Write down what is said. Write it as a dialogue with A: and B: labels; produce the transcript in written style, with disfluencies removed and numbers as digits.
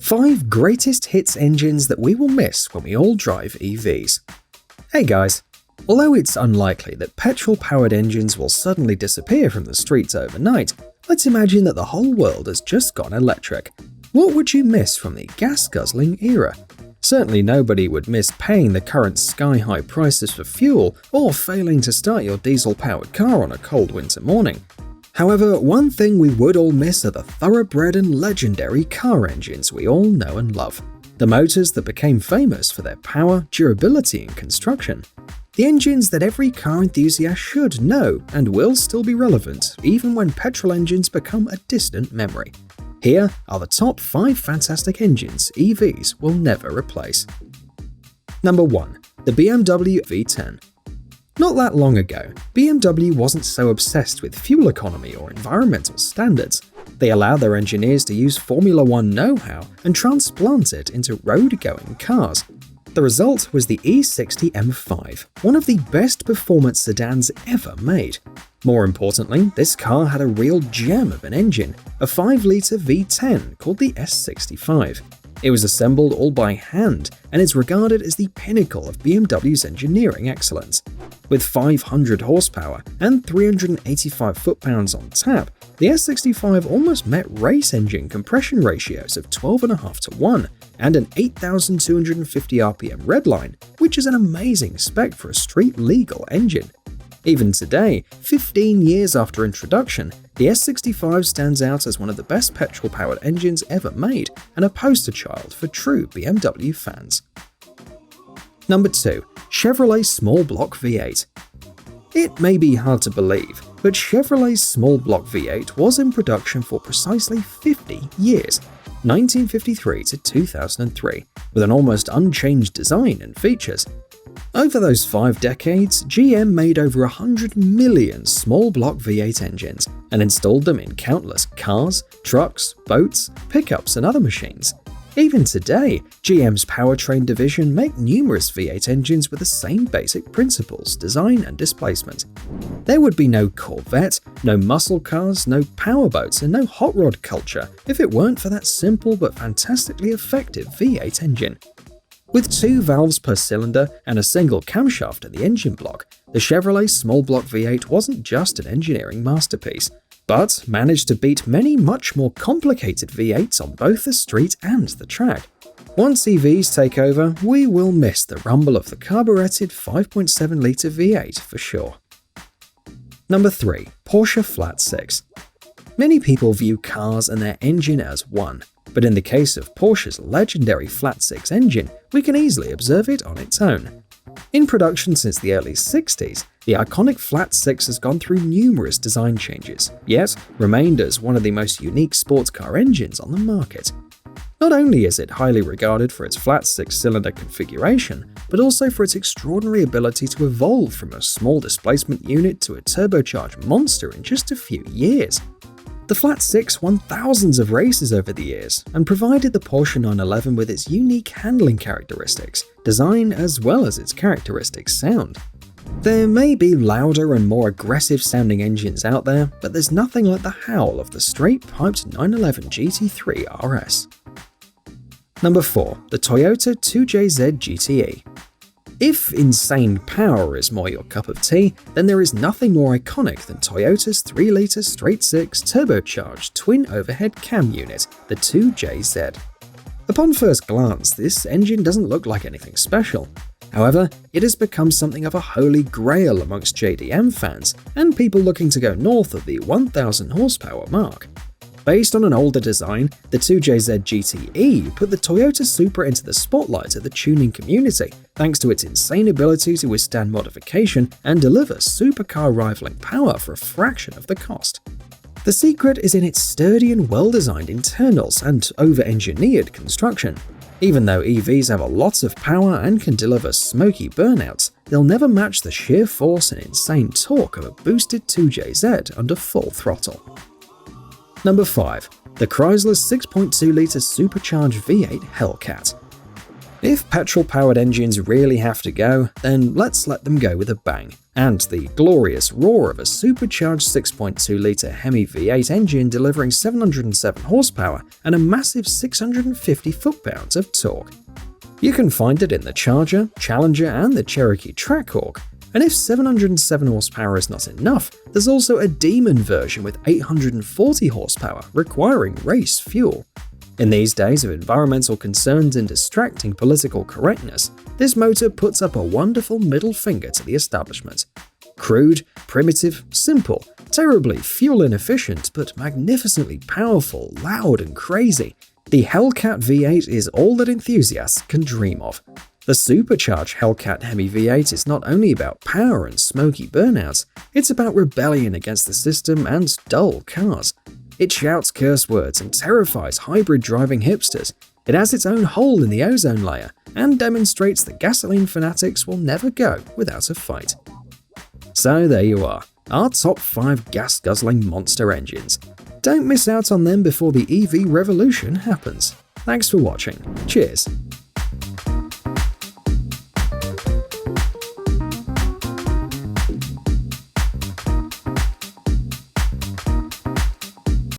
A: 5 greatest hits engines that we will miss when we all drive EVs. Hey guys, although it's unlikely that petrol-powered engines will suddenly disappear from the streets overnight, let's imagine that the whole world has just gone electric. What would you miss from the gas-guzzling era? Certainly nobody would miss paying the current sky-high prices for fuel or failing to start your diesel-powered car on a cold winter morning. However, one thing we would all miss are the thoroughbred and legendary car engines we all know and love. The motors that became famous for their power, durability, and construction. The engines that every car enthusiast should know and will still be relevant even when petrol engines become a distant memory. Here are the top 5 fantastic engines EVs will never replace. Number 1. The BMW V10. Not that long ago, BMW wasn't so obsessed with fuel economy or environmental standards. They allowed their engineers to use Formula One know-how and transplant it into road-going cars. The result was the E60 M5, one of the best performance sedans ever made. More importantly, this car had a real gem of an engine, a 5-litre V10 called the S65. It was assembled all by hand and is regarded as the pinnacle of BMW's engineering excellence. With 500 horsepower and 385 foot-pounds on tap, the S65 almost met race engine compression ratios of 12.5:1 and an 8,250 RPM redline, which is an amazing spec for a street-legal engine. Even today, 15 years after introduction, the S65 stands out as one of the best petrol-powered engines ever made and a poster child for true BMW fans. Number 2. Chevrolet Smallblock V8. It may be hard to believe, but Chevrolet's Smallblock V8 was in production for precisely 50 years, 1953 to 2003, with an almost unchanged design and features. Over those 5 decades, GM made over 100 million small-block V8 engines and installed them in countless cars, trucks, boats, pickups, and other machines. Even today, GM's powertrain division make numerous V8 engines with the same basic principles, design, and displacement. There would be no Corvette, no muscle cars, no powerboats, and no hot rod culture if it weren't for that simple but fantastically effective V8 engine. With 2 valves per cylinder and a single camshaft in the engine block, the Chevrolet Smallblock V8 wasn't just an engineering masterpiece, but managed to beat many much more complicated V8s on both the street and the track. Once EVs take over, we will miss the rumble of the carburetted 5.7-litre V8 for sure. Number 3. Porsche Flat 6. Many people view cars and their engine as one, but in the case of Porsche's legendary Flat 6 engine, we can easily observe it on its own. In production since the early 60s, the iconic Flat 6 has gone through numerous design changes, yet remained as one of the most unique sports car engines on the market. Not only is it highly regarded for its flat 6-cylinder configuration, but also for its extraordinary ability to evolve from a small displacement unit to a turbocharged monster in just a few years. The Flat 6 won thousands of races over the years and provided the Porsche 911 with its unique handling characteristics, design as well as its characteristic sound. There may be louder and more aggressive sounding engines out there, but there's nothing like the howl of the straight-piped 911 GT3 RS. Number 4. The Toyota 2JZ GTE. If insane power is more your cup of tea, then there is nothing more iconic than Toyota's 3-litre straight-six turbocharged twin overhead cam unit, the 2JZ. Upon first glance, this engine doesn't look like anything special. However, it has become something of a holy grail amongst JDM fans and people looking to go north of the 1,000 horsepower mark. Based on an older design, the 2JZ GTE put the Toyota Supra into the spotlight of the tuning community thanks to its insane ability to withstand modification and deliver supercar-rivaling power for a fraction of the cost. The secret is in its sturdy and well-designed internals and over-engineered construction. Even though EVs have a lot of power and can deliver smoky burnouts, they'll never match the sheer force and insane torque of a boosted 2JZ under full throttle. Number 5. The Chrysler 6.2-litre supercharged V8 Hellcat. If petrol-powered engines really have to go, then let's let them go with a bang. and the glorious roar of a supercharged 6.2-litre Hemi V8 engine delivering 707 horsepower and a massive 650 foot-pounds of torque. You can find it in the Charger, Challenger, and the Cherokee Trackhawk. And if 707 horsepower is not enough, there's also a Demon version with 840 horsepower requiring race fuel. In these days of environmental concerns and distracting political correctness, this motor puts up a wonderful middle finger to the establishment. Crude, primitive, simple, terribly fuel inefficient, but magnificently powerful, loud, and crazy, the Hellcat V8 is all that enthusiasts can dream of. The supercharged Hellcat Hemi V8 is not only about power and smoky burnouts, it's about rebellion against the system and dull cars. It shouts curse words and terrifies hybrid driving hipsters. It has its own hole in the ozone layer and demonstrates that gasoline fanatics will never go without a fight. So there you are, our top 5 gas-guzzling monster engines. Don't miss out on them before the EV revolution happens. Thanks for watching. Cheers.